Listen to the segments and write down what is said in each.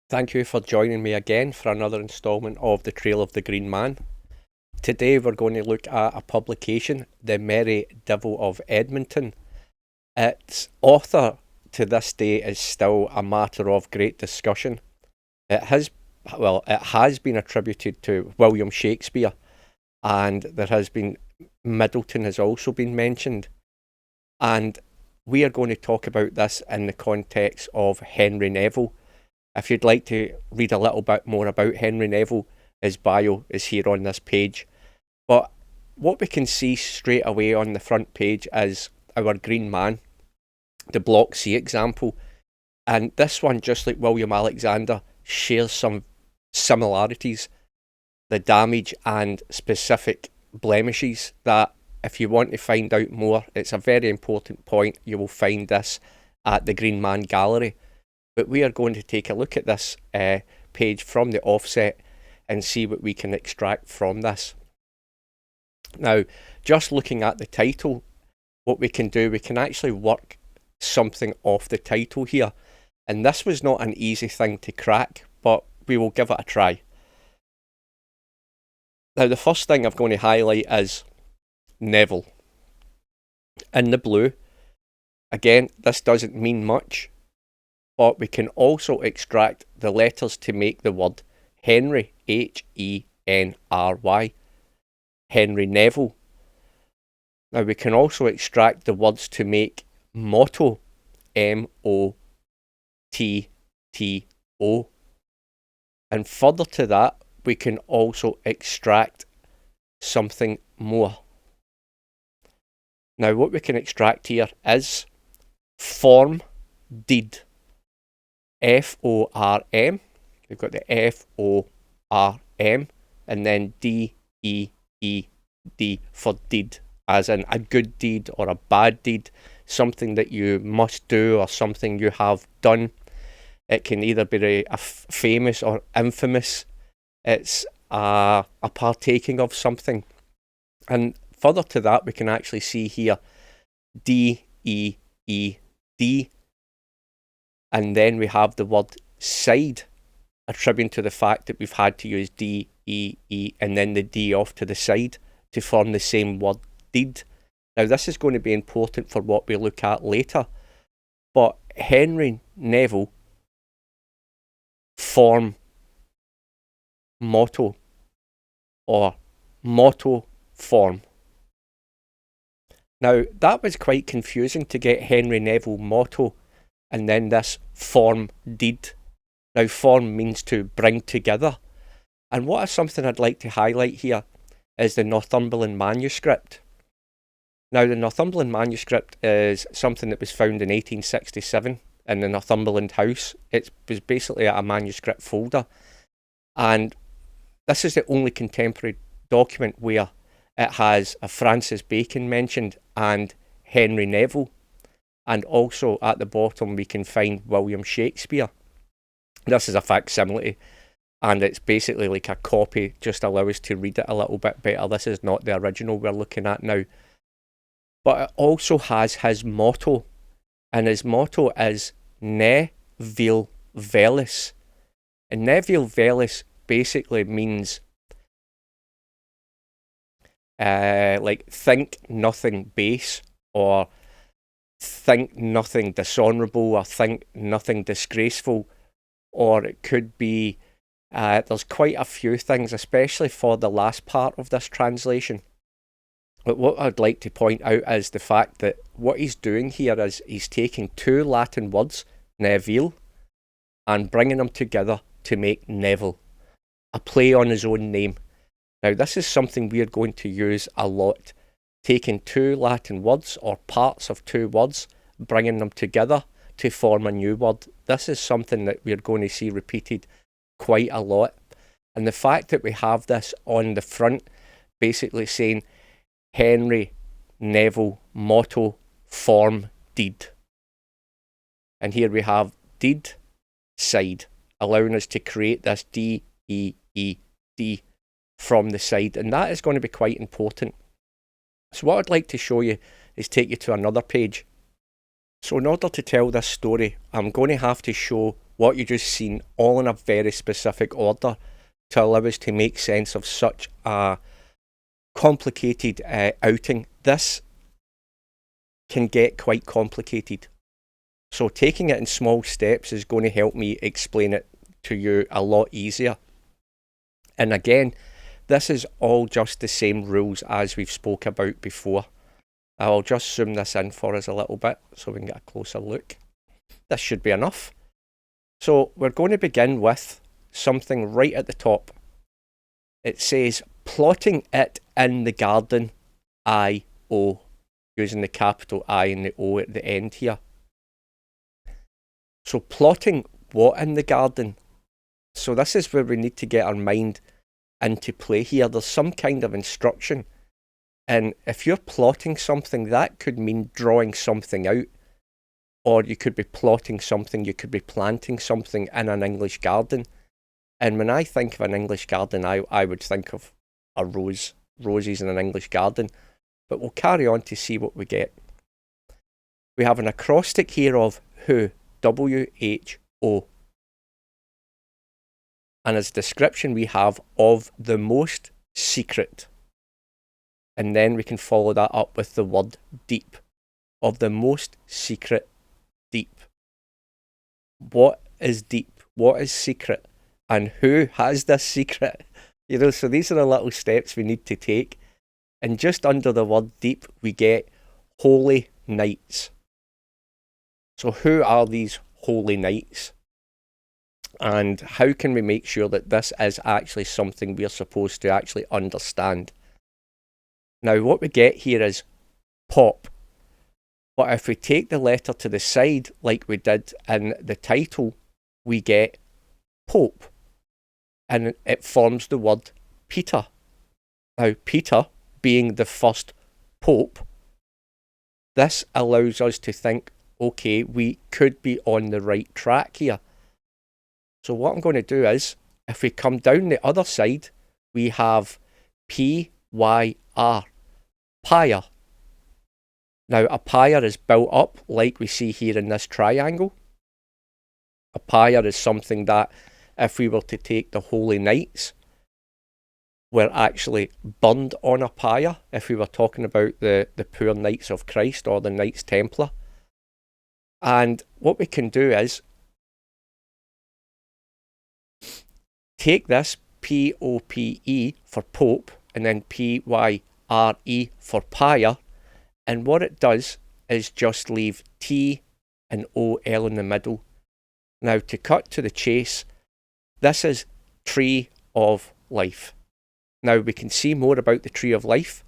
Thank you for joining me again for another instalment of The Trail of the Green Man. Today we're going to look at a publication, The Merry Devil of Edmonton. Its author to this day is still a matter of great discussion. It has been attributed to William Shakespeare, and there has been Middleton has also been mentioned. And we are going to talk about this in the context of Henry Neville. If you'd like to read a little bit more about Henry Neville, his bio is here on this page. But what we can see straight away on the front page is our Green Man, the Block C example. And this one, just like William Alexander, shares some similarities, the damage and specific blemishes that if you want to find out more, it's a very important point. You will find this at the Green Man Gallery. But we are going to take a look at this page from the offset and see what we can extract from this. Now, just looking at the title, what we can do, we can actually work something off the title here. And this was not an easy thing to crack, but we will give it a try. Now, the first thing I'm going to highlight is Neville. In the blue, again, this doesn't mean much, but we can also extract the letters to make the word Henry, Henry, Henry Neville. Now we can also extract the words to make motto, Motto. And further to that, we can also extract something more. Now what we can extract here is form, deed. Form, we've got the FORM, and then DEED for deed, as in a good deed or a bad deed, something that you must do or something you have done. It can either be a famous or infamous. It's a partaking of something. And further to that, we can actually see here DEED. And then we have the word side, attributing to the fact that we've had to use DEE and then the D off to the side to form the same word deed. Now this is going to be important for what we look at later. But Henry Neville form motto or motto form. Now that was quite confusing to get Henry Neville motto and then this form deed. Now form means to bring together. And what is something I'd like to highlight here is the Northumberland manuscript. Now the Northumberland manuscript is something that was found in 1867 in the Northumberland House. It was basically a manuscript folder. And this is the only contemporary document where it has a Francis Bacon mentioned and Henry Neville. And also at the bottom we can find William Shakespeare. This is a facsimile and it's basically like a copy, just allow us to read it a little bit better. This is not the original we're looking at now. But it also has his motto, and his motto is Neville Velis. And Neville Velis basically means like think nothing base, or think nothing dishonourable, or think nothing disgraceful, or it could be there's quite a few things, especially for the last part of this translation. But what I'd like to point out is the fact that what he's doing here is he's taking two Latin words, Neville, and bringing them together to make Neville, a play on his own name. Now this is something we're going to use a lot, taking two Latin words or parts of two words, bringing them together to form a new word. This is something that we're going to see repeated quite a lot. And the fact that we have this on the front, basically saying Henry Neville motto form deed. And here we have deed side, allowing us to create this DEED from the side. And that is going to be quite important. So what I'd like to show you is take you to another page. So in order to tell this story, I'm going to have to show what you just seen, all in a very specific order to allow us to make sense of such a complicated outing. This can get quite complicated. So taking it in small steps is going to help me explain it to you a lot easier. And again, this is all just the same rules as we've spoke about before. I'll just zoom this in for us a little bit so we can get a closer look. This should be enough. So we're going to begin with something right at the top. It says plotting it in the garden, I-O, using the capital I and the O at the end here. So plotting what in the garden? So this is where we need to get our mind into play here. There's some kind of instruction. And if you're plotting something, that could mean drawing something out. Or you could be plotting something, you could be planting something in an English garden. And when I think of an English garden, I would think of a roses in an English garden. But we'll carry on to see what we get. We have an acrostic here of who, W-H-O. And as description we have of the most secret. And then we can follow that up with the word deep. Of the most secret deep. What is deep? What is secret? And who has this secret? So these are the little steps we need to take. And just under the word deep, we get holy nights. So who are these holy nights? And how can we make sure that this is actually something we're supposed to actually understand? Now, what we get here is pop. But if we take the letter to the side, like we did in the title, we get Pope. And it forms the word Peter. Now, Peter being the first Pope, this allows us to think, okay, we could be on the right track here. So what I'm going to do is, if we come down the other side, we have P-Y-R, pyre. Now, a pyre is built up like we see here in this triangle. A pyre is something that, if we were to take the Holy Nights, were actually burned on a pyre, if we were talking about the poor Knights of Christ or the Knights Templar. And what we can do is take this P-O-P-E for Pope and then P-Y-R-E for pyre, and what it does is just leave T and O-L in the middle. Now, to cut to the chase, this is Tree of Life. Now, we can see more about the Tree of Life.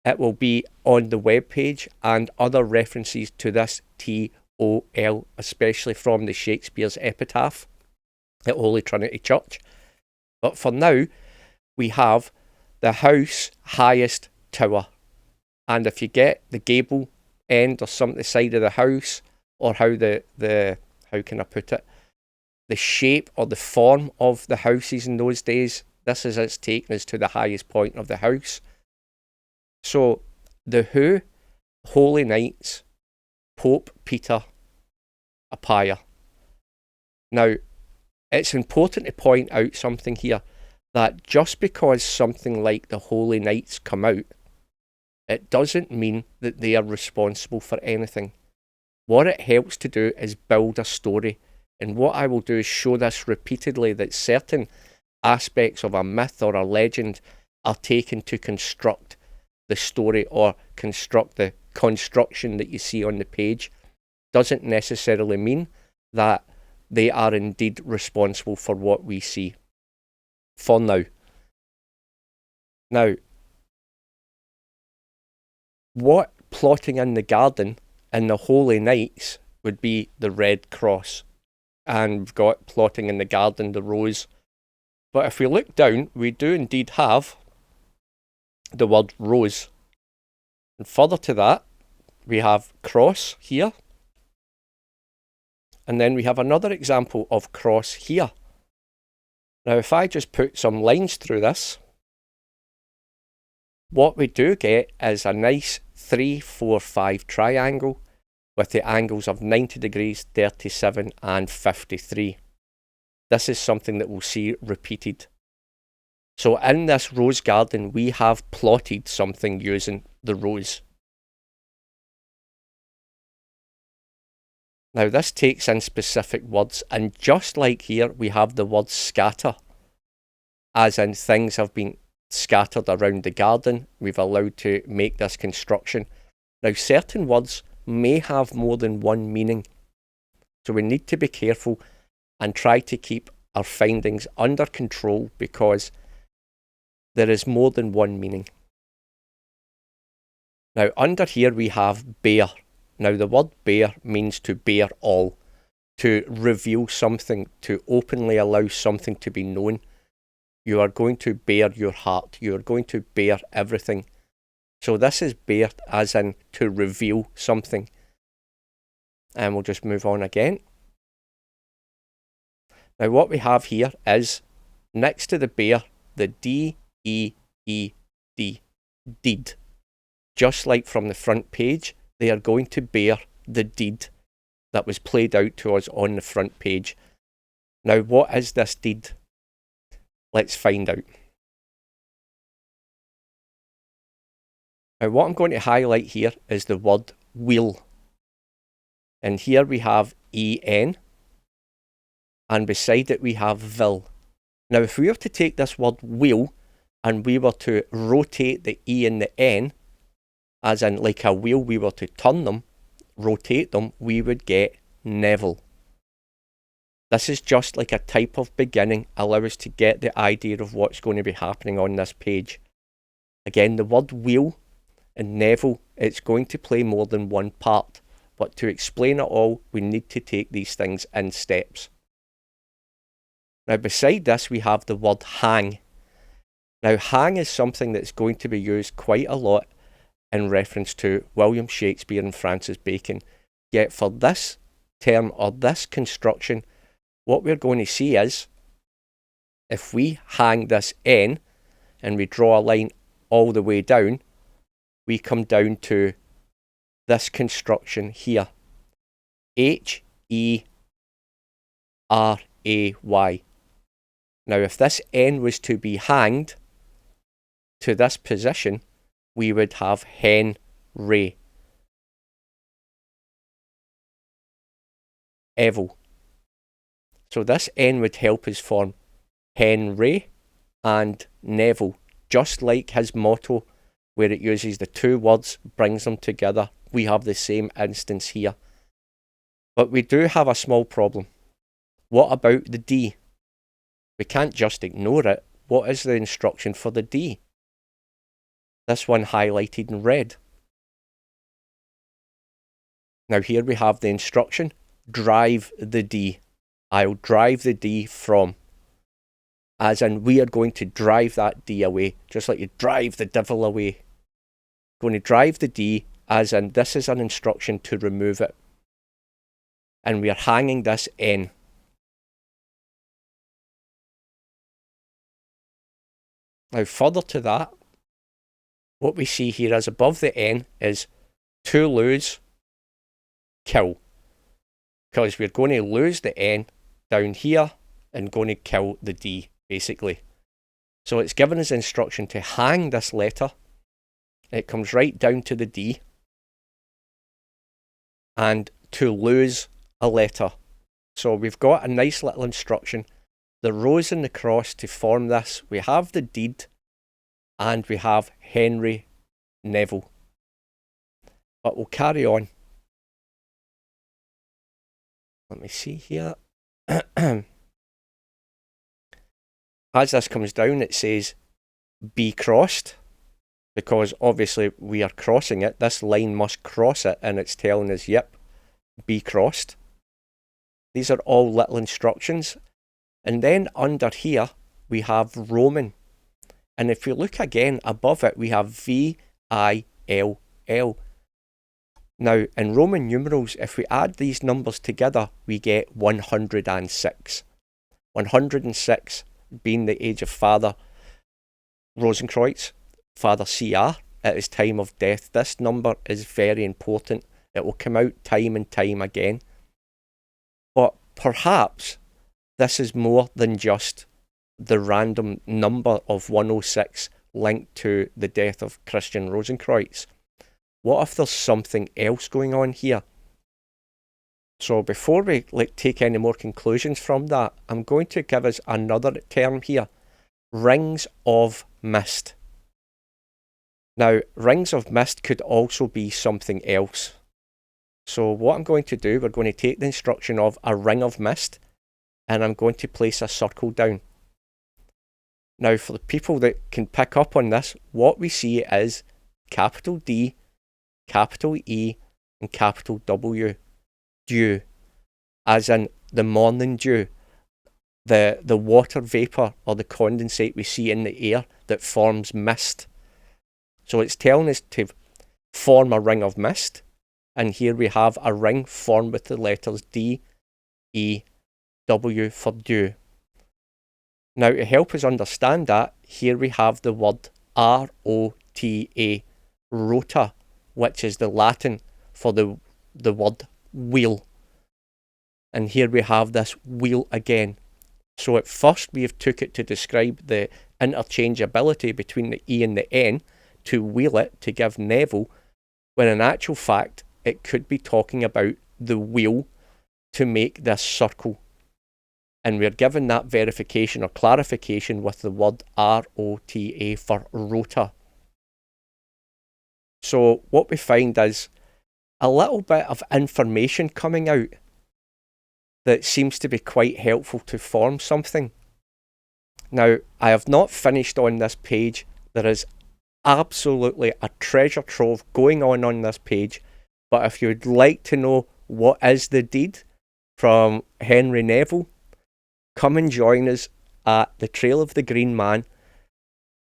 It will be on the webpage and other references to this T-O-L, especially from the Shakespeare's epitaph at Holy Trinity Church. But for now, we have the house highest tower. And if you get the gable end or something the side of the house, or how how can I put it, the shape or the form of the houses in those days, this is it's taken us to the highest point of the house. So the who, Holy Knights, Pope Peter, a pyre. Now, it's important to point out something here, that just because something like the Holy Knights come out, it doesn't mean that they are responsible for anything. What it helps to do is build a story. And what I will do is show this repeatedly, that certain aspects of a myth or a legend are taken to construct the story or construct the construction that you see on the page. Doesn't necessarily mean that they are indeed responsible for what we see. For now. Now, what plotting in the garden in the Holy Nights would be the Red Cross. And we've got plotting in the garden, the rose. But if we look down, we do indeed have the word rose. And further to that, we have cross here. And then we have another example of cross here. Now, if I just put some lines through this, what we do get is a nice 3, 4, 5 triangle with the angles of 90 degrees, 37 and 53. This is something that we'll see repeated. So in this rose garden, we have plotted something using the rose. Now this takes in specific words, and just like here, we have the word scatter, as in things have been scattered around the garden. We've allowed to make this construction. Now certain words may have more than one meaning, so we need to be careful and try to keep our findings under control, because there is more than one meaning. Now under here we have bear. Now the word bear means to bear all, to reveal something, to openly allow something to be known. You are going to bare your heart, you are going to bare everything. So this is bare as in to reveal something. And we'll just move on again. Now what we have here is, next to the bear, the D-E-E-D, deed. Just like from the front page, they are going to bear the deed that was played out to us on the front page. Now what is this deed? Let's find out. Now what I'm going to highlight here is the word wheel. And here we have E-N, and beside it we have vil. Now if we were to take this word wheel and we were to rotate the E and the N, as in like a wheel, we were to turn them, rotate them, we would get Neville. This is just like a type of beginning, allow us to get the idea of what's going to be happening on this page. Again, the word wheel and Neville, it's going to play more than one part, but to explain it all, we need to take these things in steps. Now beside this, we have the word hang. Now hang is something that's going to be used quite a lot in reference to William Shakespeare and Francis Bacon. Yet for this term or this construction, what we're going to see is, if we hang this N and we draw a line all the way down, we come down to this construction here, H-E-R-A-Y. Now if this N was to be hanged to this position, we would have Henry. Evil. So this N would help us form Henry and Neville, just like his motto, where it uses the two words, brings them together. We have the same instance here. But we do have a small problem. What about the D? We can't just ignore it. What is the instruction for the D? This one highlighted in red. Now here we have the instruction, drive the D. I'll drive the D from. As in, we are going to drive that D away, just like you drive the devil away. Going to drive the D, as in, this is an instruction to remove it. And we are hanging this N. Now further to that, what we see here is above the N is to lose, kill. Because we're going to lose the N down here and going to kill the D, basically. So it's given us instruction to hang this letter. It comes right down to the D. And to lose a letter. So we've got a nice little instruction. The rose and the cross to form this. We have the deed. And we have Henry Neville. But we'll carry on. Let me see here. As this comes down, it says be crossed, because obviously we are crossing it. This line must cross it, and it's telling us, yep, be crossed. These are all little instructions. And then under here, we have Roman. And if you look again above it, we have V-I-L-L. Now, in Roman numerals, if we add these numbers together, we get 106. 106 being the age of Father Rosenkreutz, Father CR, at his time of death. This number is very important. It will come out time and time again. But perhaps this is more than just the random number of 106 linked to the death of Christian Rosenkreutz. What if there's something else going on here? So before we take any more conclusions from that, I'm going to give us another term here. Rings of mist. Now, rings of mist could also be something else. So what I'm going to do, we're going to take the instruction of a ring of mist, and I'm going to place a circle down. Now, for the people that can pick up on this, what we see is capital D, capital E, and capital W. Dew, as in the morning dew, the water vapour or the condensate we see in the air that forms mist. So it's telling us to form a ring of mist, and here we have a ring formed with the letters D, E, W for dew. Now, to help us understand that, here we have the word R-O-T-A, rota, which is the Latin for the word wheel. And here we have this wheel again. So at first we have took it to describe the interchangeability between the E and the N, to wheel it, to give Neville, when in actual fact it could be talking about the wheel to make this circle. And we're given that verification or clarification with the word R-O-T-A for rota. So what we find is a little bit of information coming out that seems to be quite helpful to form something. Now, I have not finished on this page. There is absolutely a treasure trove going on this page, but if you'd like to know what is the deed from Henry Neville, come and join us at the Trail of the Green Man.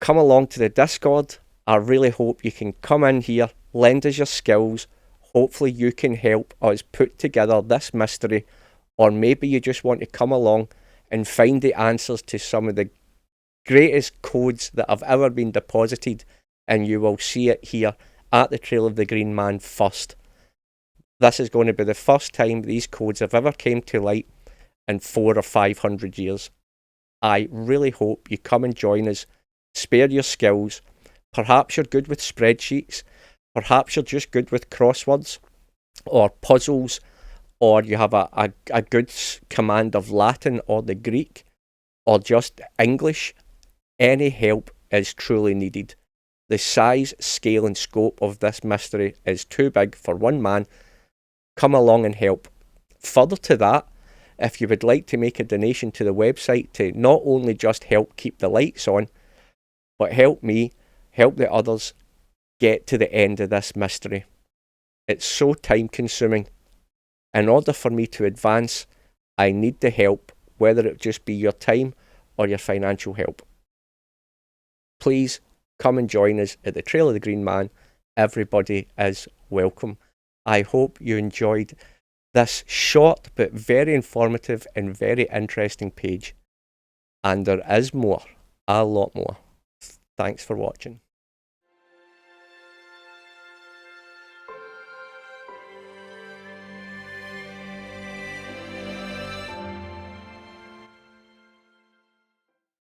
Come along to the Discord. I really hope you can come in here, lend us your skills. Hopefully you can help us put together this mystery, or maybe you just want to come along and find the answers to some of the greatest codes that have ever been deposited, and you will see it here at the Trail of the Green Man first. This is going to be the first time these codes have ever came to light in 400 or 500 years. I really hope you come and join us, spare your skills. Perhaps you're good with spreadsheets, perhaps you're just good with crosswords or puzzles, or you have a good command of Latin or the Greek, or just English. Any help is truly needed. The size, scale and scope of this mystery is too big for one man. Come along and help. Further to that, if you would like to make a donation to the website to not only just help keep the lights on, but help me, help the others get to the end of this mystery. It's so time consuming. In order for me to advance, I need the help, whether it just be your time or your financial help. Please come and join us at the Trail of the Green Man. Everybody is welcome. I hope you enjoyed this short but very informative and very interesting page. And there is more, a lot more. Thanks for watching.